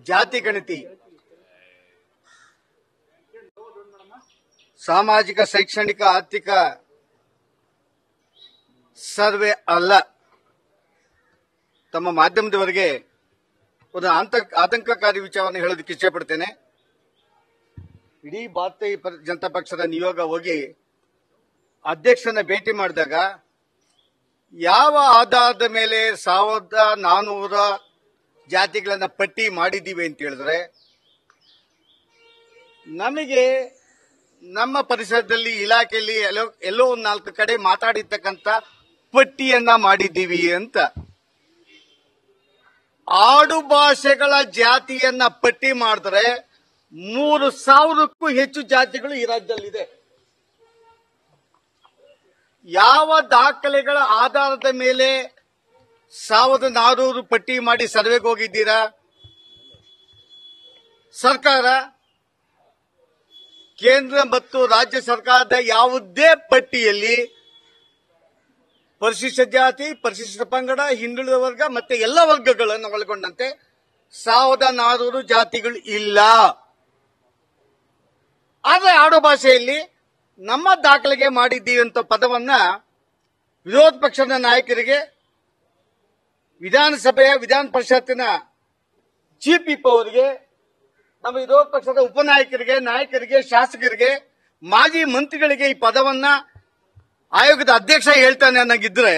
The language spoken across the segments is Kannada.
ಜಾತಿ ಗಣತಿ ಸಾಮಾಜಿಕ ಶೈಕ್ಷಣಿಕ ಆರ್ಥಿಕ ಸರ್ವೆ ಅಲ್ಲ. ತಮ್ಮ ಮಾಧ್ಯಮದವರೆಗೆ ಒಂದು ಆತಂಕಕಾರಿ ವಿಚಾರವನ್ನು ಹೇಳೋದಕ್ಕೆ ಇಷ್ಟಪಡ್ತೇನೆ. ಇಡೀ ಭಾರತೀಯ ಜನತಾ ಪಕ್ಷದ ನಿಯೋಗ ಹೋಗಿ ಅಧ್ಯಕ್ಷನ ಭೇಟಿ ಮಾಡಿದಾಗ ಯಾವ ಆಧಾರದ ಮೇಲೆ 1400 ಜಾತಿಗಳನ್ನ ಪಟ್ಟಿ ಮಾಡಿದ್ದೀವಿ ಅಂತ ಹೇಳಿದ್ರೆ, ನಮಗೆ ನಮ್ಮ ಪರಿಸರದಲ್ಲಿ ಇಲಾಖೆಯಲ್ಲಿ ಎಲ್ಲೋ ಒಂದು 4 ಕಡೆ ಮಾತಾಡಿರ್ತಕ್ಕಂಥ ಪಟ್ಟಿಯನ್ನ ಮಾಡಿದ್ದೀವಿ ಅಂತ. ಆಡು ಭಾಷೆಗಳ ಜಾತಿಯನ್ನ ಪಟ್ಟಿ ಮಾಡಿದ್ರೆ 3000ಕ್ಕೂ ಹೆಚ್ಚು ಜಾತಿಗಳು ಈ ರಾಜ್ಯದಲ್ಲಿದೆ. ಯಾವ ದಾಖಲೆಗಳ ಆಧಾರದ ಮೇಲೆ 1400 ಪಟ್ಟಿ ಮಾಡಿ ಸರ್ವೆಗೆ ಹೋಗಿದ್ದೀರಾ? ಸರ್ಕಾರ, ಕೇಂದ್ರ ಮತ್ತು ರಾಜ್ಯ ಸರ್ಕಾರದ ಯಾವುದೇ ಪಟ್ಟಿಯಲ್ಲಿ ಪರಿಶಿಷ್ಟ ಜಾತಿ, ಪರಿಶಿಷ್ಟ ಪಂಗಡ, ಹಿಂದುಳಿದ ವರ್ಗ ಮತ್ತೆ ಎಲ್ಲ ವರ್ಗಗಳನ್ನು ಒಳಗೊಂಡಂತೆ 1400 ಜಾತಿಗಳು ಇಲ್ಲ. ಆದರೆ ಆಡು ಭಾಷೆಯಲ್ಲಿ ನಮ್ಮ ದಾಖಲೆಗೆ ಮಾಡಿದ್ದೀವಿ ಅಂತ ಪದವನ್ನ ವಿರೋಧ ಪಕ್ಷದ ನಾಯಕರಿಗೆ, ವಿಧಾನಸಭೆಯ ವಿಧಾನ ಪರಿಷತ್ತಿನ ಚೀಫ್ ವಿಪ್ ಅವರಿಗೆ, ನಮ್ಮ ವಿರೋಧ ಪಕ್ಷದ ಉಪನಾಯಕರಿಗೆ, ನಾಯಕರಿಗೆ, ಶಾಸಕರಿಗೆ, ಮಾಜಿ ಮಂತ್ರಿಗಳಿಗೆ ಈ ಪದವನ್ನ ಆಯೋಗದ ಅಧ್ಯಕ್ಷ ಹೇಳ್ತಾನೆ ಅನ್ನಂಗಿದ್ರೆ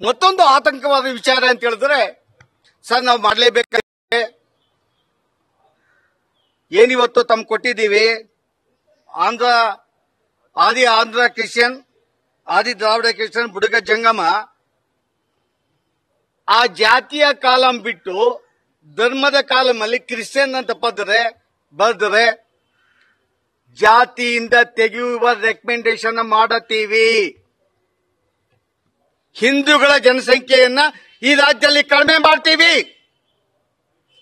ಮತ್ತೊಂದು ಆತಂಕವಾದ ವಿಚಾರ ಅಂತ ಹೇಳಿದ್ರೆ, ಸರ್ ನಾವು ಮಾಡಲೇಬೇಕಾಗಿದೆ, ಏನಿವತ್ತು ತಮ್ಮ ಕೊಟ್ಟಿದ್ದೀವಿ ಆಂಧ್ರ ಕ್ರಿಶ್ಚಿಯನ್, ಆದಿ ದ್ರಾವಿಡ ಕ್ರಿಶ್ಚಿಯನ್, ಬುಡಗ ಜಂಗಮ, ಆ ಜಾತಿಯ ಕಾಲಂ ಬಿಟ್ಟು ಧರ್ಮದ ಕಾಲಮಲ್ಲಿ ಕ್ರಿಶ್ಚಿಯನ್ ಅಂತ ಬರೆದರೆ ಜಾತಿಯಿಂದ ತೆಗೆಯುವ ರೆಕಮೆಂಡೇಶನ್ ಮಾಡುತ್ತೀವಿ. ಹಿಂದೂಗಳ ಜನಸಂಖ್ಯೆಯನ್ನ ಈ ರಾಜ್ಯದಲ್ಲಿ ಕಡಿಮೆ ಮಾಡ್ತೀವಿ.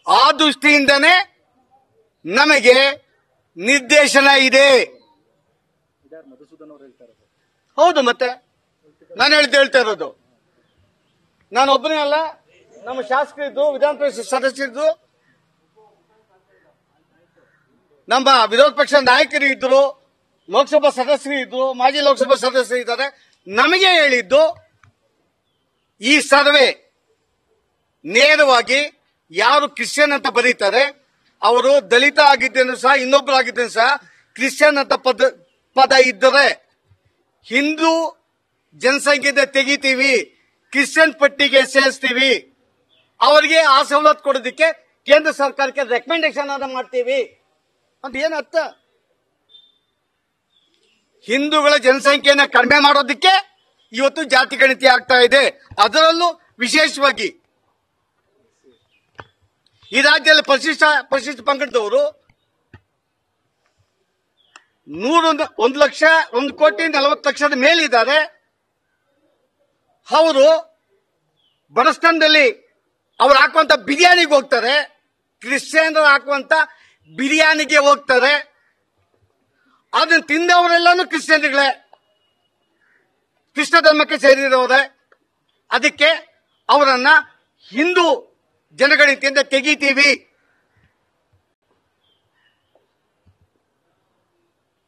ಆ ದೃಷ್ಟಿಯಿಂದನೇ ನಮಗೆ ನಿರ್ದೇಶನ ಇದೆ. ಹೌದು, ಮತ್ತೆ ನಾನು ಹೇಳ್ತಾ ಇರೋದು ನಾನು ಒಬ್ಬನೇ ಅಲ್ಲ, ನಮ್ಮ ಶಾಸಕರಿದ್ದು, ವಿಧಾನ ಪರಿಷತ್ ಸದಸ್ಯರಿದ್ದು, ನಮ್ಮ ವಿರೋಧ ಪಕ್ಷ ನಾಯಕರು ಇದ್ರು, ಲೋಕಸಭಾ ಸದಸ್ಯರು ಇದ್ರು, ಮಾಜಿ ಲೋಕಸಭಾ ಸದಸ್ಯರು ಇದ್ದಾರೆ. ನಮಗೆ ಹೇಳಿದ್ದು ಈ ಸರ್ವೆ ನೇರವಾಗಿ ಯಾರು ಕ್ರಿಶ್ಚಿಯನ್ ಅಂತ ಬರೀತಾರೆ ಅವರು ದಲಿತ ಆಗಿದ್ದೇನು ಸಹ, ಇನ್ನೊಬ್ಬರಾಗಿದ್ದೇನು ಸಹ ಕ್ರಿಶ್ಚಿಯನ್ ಅಂತ ಪದ ಇದ್ದರೆ ಹಿಂದೂ ಜನಸಂಖ್ಯೆಯಿಂದ ತೆಗಿತೀವಿ, ಕ್ರಿಶ್ಚಿಯನ್ ಪಟ್ಟಿಗೆ ಸೇರಿಸ್ತೀವಿ, ಅವರಿಗೆ ಆ ಸವಲತ್ತು ಕೊಡೋದಕ್ಕೆ ಕೇಂದ್ರ ಸರ್ಕಾರಕ್ಕೆ ರೆಕಮೆಂಡೇಶನ್ ಅನ್ನ ಮಾಡ್ತೀವಿ ಅಂತ ಏನರ್ಥ? ಹಿಂದೂಗಳ ಜನಸಂಖ್ಯೆಯನ್ನು ಕಡಿಮೆ ಮಾಡೋದಕ್ಕೆ ಇವತ್ತು ಜಾತಿ ಗಣತಿ ಆಗ್ತಾ ಇದೆ. ಅದರಲ್ಲೂ ವಿಶೇಷವಾಗಿ ಈ ರಾಜ್ಯದಲ್ಲಿ ಪರಿಶಿಷ್ಟ ಪಂಗಡದವರು 1,40,00,000 ಮೇಲಿದ್ದಾರೆ. ಅವರು ಬಡಸ್ತಾನದಲ್ಲಿ ಅವ್ರು ಹಾಕುವಂತ ಬಿರಿಯಾನಿಗೆ ಹೋಗ್ತಾರೆ, ಕ್ರಿಶ್ಚಿಯನ್ರು ಹಾಕುವಂತ ಬಿರಿಯಾನಿಗೆ ಹೋಗ್ತಾರೆ. ಅದನ್ನು ತಿಂದವರೆಲ್ಲಾನು ಕ್ರಿಶ್ಚಿಯನ್ಗಳೇ, ಕೃಷ್ಣ ಧರ್ಮಕ್ಕೆ ಸೇರಿರೋರೆ. ಅದಕ್ಕೆ ಅವರನ್ನ ಹಿಂದೂ ಜನಗಣತಿಯಿಂದ ತೆಗಿತೀವಿ.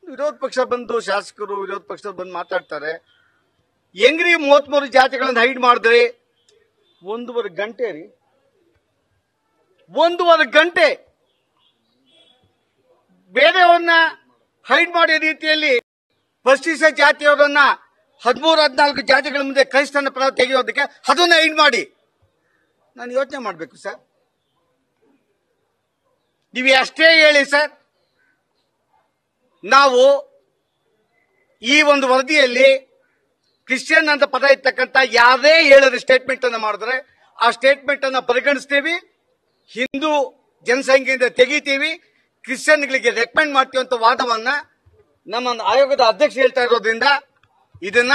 ವಿರೋಧ ಪಕ್ಷ ಬಂದು, ಶಾಸಕರು ವಿರೋಧ ಪಕ್ಷ ಬಂದು ಮಾತಾಡ್ತಾರೆ. ಹೆಂಗ್ರಿ 33 ಜಾತಿಗಳನ್ನು ಹೈಡ್ ಮಾಡಿದ್ರಿ? 1.5 ಗಂಟೆ ರೀ, 1.5 ಗಂಟೆ ಬೇರೆಯವ್ರನ್ನ ಹೈಡ್ ಮಾಡೋ ರೀತಿಯಲ್ಲಿ ಪರಿಶಿಷ್ಟ ಜಾತಿಯವರನ್ನ 13-14 ಜಾತಿಗಳ ಮುಂದೆ ಕ್ರೈಸ್ತನ ಪರ ತೆಗೆಯೋದಕ್ಕೆ ಅದನ್ನ ಹೈಡ್ ಮಾಡಿ ನಾನು ಯೋಚನೆ ಮಾಡಬೇಕು ಸರ್. ನೀವು ಅಷ್ಟೇ ಹೇಳಿ ಸರ್, ನಾವು ಈ ಒಂದು ವರದಿಯಲ್ಲಿ ಕ್ರಿಶ್ಚಿಯನ್ ಅಂತ ಪದ ಇರ್ತಕ್ಕಂಥ ಯಾರೇ ಹೇಳಿದ್ರೆ ಸ್ಟೇಟ್ಮೆಂಟ್ ಅನ್ನು ಮಾಡಿದ್ರೆ ಆ ಸ್ಟೇಟ್ಮೆಂಟ್ ಅನ್ನು ಪರಿಗಣಿಸ್ತೀವಿ, ಹಿಂದೂ ಜನಸಂಖ್ಯೆಯಿಂದ ತೆಗಿತೀವಿ, ಕ್ರಿಶ್ಚಿಯನ್ಗಳಿಗೆ ರೆಕಮೆಂಡ್ ಮಾಡ್ತೀವಿ ಅಂತ ವಾದವನ್ನ ನಮ್ಮ ಆಯೋಗದ ಅಧ್ಯಕ್ಷ ಹೇಳ್ತಾ ಇರೋದ್ರಿಂದ ಇದನ್ನ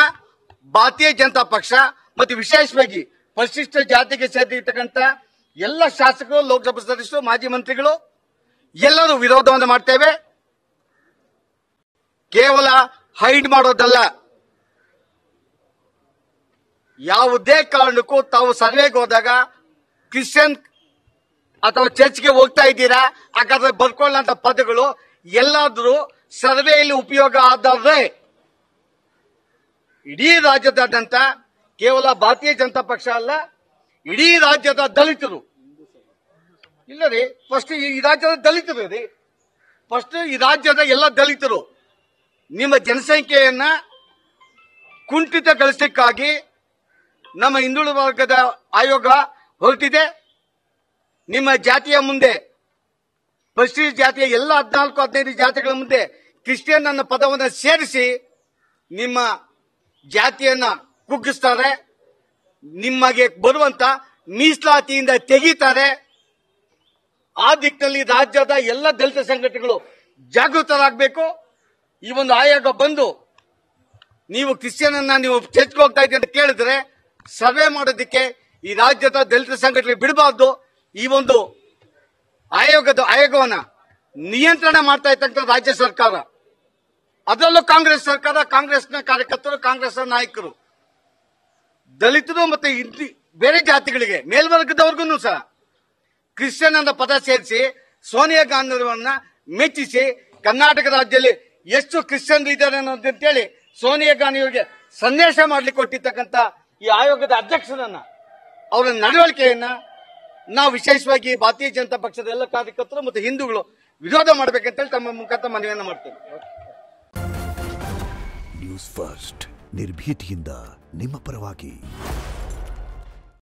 ಭಾರತೀಯ ಜನತಾ ಪಕ್ಷ ಮತ್ತು ವಿಶೇಷವಾಗಿ ಪರಿಶಿಷ್ಟ ಜಾತಿಗೆ ಸೇರಿರ್ತಕ್ಕಂಥ ಎಲ್ಲ ಶಾಸಕರು, ಲೋಕಸಭಾ ಸದಸ್ಯರು, ಮಾಜಿ ಮಂತ್ರಿಗಳು ಎಲ್ಲರೂ ವಿರೋಧವನ್ನು ಮಾಡ್ತೇವೆ. ಕೇವಲ ಹೈಡ್ ಮಾಡೋದಲ್ಲ, ಯಾವುದೇ ಕಾರಣಕ್ಕೂ ತಾವು ಸರ್ವೆಗೆ ಹೋದಾಗ ಕ್ರಿಶ್ಚಿಯನ್ ಅಥವಾ ಚರ್ಚ್ಗೆ ಹೋಗ್ತಾ ಇದ್ದೀರಾ, ಹಾಗಾದ್ರೆ ಬರ್ಕೊಳ್ಳೋಂತ ಪದಗಳು ಎಲ್ಲಾದ್ರೂ ಸರ್ವೆಯಲ್ಲಿ ಉಪಯೋಗ ಆದ್ರೆ ಇಡೀ ರಾಜ್ಯದಾದ್ಯಂತ ಕೇವಲ ಭಾರತೀಯ ಜನತಾ ಪಕ್ಷ ಅಲ್ಲ, ಇಡೀ ರಾಜ್ಯದ ದಲಿತರು ಇಲ್ಲ ರೀ, ಫಸ್ಟ್ ಈ ರಾಜ್ಯದ ದಲಿತರು ರೀ, ಫಸ್ಟ್ ಈ ರಾಜ್ಯದ ಎಲ್ಲ ದಲಿತರು ನಿಮ್ಮ ಜನಸಂಖ್ಯೆಯನ್ನ ಕುಂಠಿತಗೊಳಿಸಲಿಕ್ಕಾಗಿ ನಮ್ಮ ಹಿಂದುಳಿದ ವರ್ಗದ ಆಯೋಗ ಹೊರಟಿದೆ. ನಿಮ್ಮ ಜಾತಿಯ ಮುಂದೆ, ಪರಿಶಿಷ್ಟ ಜಾತಿಯ ಎಲ್ಲ 14-15 ಜಾತಿಗಳ ಮುಂದೆ ಕ್ರಿಶ್ಚಿಯನ್ ಅನ್ನೋ ಪದವನ್ನು ಸೇರಿಸಿ ನಿಮ್ಮ ಜಾತಿಯನ್ನ ಕುಗ್ಗಿಸ್ತಾರೆ, ನಿಮಗೆ ಬರುವಂತ ಮೀಸಲಾತಿಯಿಂದ ತೆಗೀತಾರೆ. ಆ ದಿಕ್ಕಿನಲ್ಲಿ ರಾಜ್ಯದ ಎಲ್ಲ ದಲಿತ ಸಂಘಟನೆಗಳು ಜಾಗೃತರಾಗಬೇಕು. ಈ ಒಂದು ಆಯೋಗ ಬಂದು ನೀವು ಕ್ರಿಶ್ಚಿಯನ್ ಅನ್ನ ನೀವು ಚರ್ಚ್ಗೆ ಹೋಗ್ತಾ ಇದ್ದೀರಿ ಅಂತ ಕೇಳಿದ್ರೆ ಸರ್ವೆ ಮಾಡೋದಕ್ಕೆ ಈ ರಾಜ್ಯದ ದಲಿತ ಸಂಘಟನೆ ಬಿಡಬಾರ್ದು. ಈ ಒಂದು ಆಯೋಗವನ್ನ ನಿಯಂತ್ರಣ ಮಾಡ್ತಾ ಇರ್ತಕ್ಕಂಥ ರಾಜ್ಯ ಸರ್ಕಾರ, ಅದರಲ್ಲೂ ಕಾಂಗ್ರೆಸ್ ಸರ್ಕಾರ, ಕಾಂಗ್ರೆಸ್ನ ಕಾರ್ಯಕರ್ತರು, ಕಾಂಗ್ರೆಸ್ ನಾಯಕರು ದಲಿತರು ಮತ್ತೆ ಬೇರೆ ಜಾತಿಗಳಿಗೆ ಮೇಲ್ವರ್ಗದವರ್ಗು ಸಹ ಕ್ರಿಶ್ಚಿಯನ್ ಅನ್ನೋ ಪದ ಸೇರಿಸಿ ಸೋನಿಯಾ ಗಾಂಧಿಯವರನ್ನ ಮೆಚ್ಚಿಸಿ ಕರ್ನಾಟಕ ರಾಜ್ಯದಲ್ಲಿ ಎಷ್ಟು ಕ್ರಿಶ್ಚಿಯನ್ ಇದ್ದಾರೆ ಅನ್ನೋದಂತೇಳಿ ಸೋನಿಯಾ ಗಾಂಧಿಯವರಿಗೆ ಸಂದೇಶ ಮಾಡ್ಲಿಕ್ಕೆ ಕೊಟ್ಟಿರ್ತಕ್ಕಂಥ ಈ ಆಯೋಗದ ಅಧ್ಯಕ್ಷರನ್ನ, ಅವರ ನಡವಳಿಕೆಯನ್ನ ನಾವು ವಿಶೇಷವಾಗಿ ಭಾರತೀಯ ಜನತಾ ಪಕ್ಷದ ಎಲ್ಲ ಕಾರ್ಯಕರ್ತರು ಮತ್ತು ಹಿಂದೂಗಳು ವಿರೋಧ ಮಾಡಬೇಕಂತೇಳಿ ತಮ್ಮ ಮುಖಾಂತರ ಮನವಿಯನ್ನು ಮಾಡ್ತೇವೆ. ನ್ಯೂಸ್ ಫಸ್ಟ್ ನಿರ್ಭೀತಿಯಿಂದ ನಿಮ್ಮ ಪರವಾಗಿ.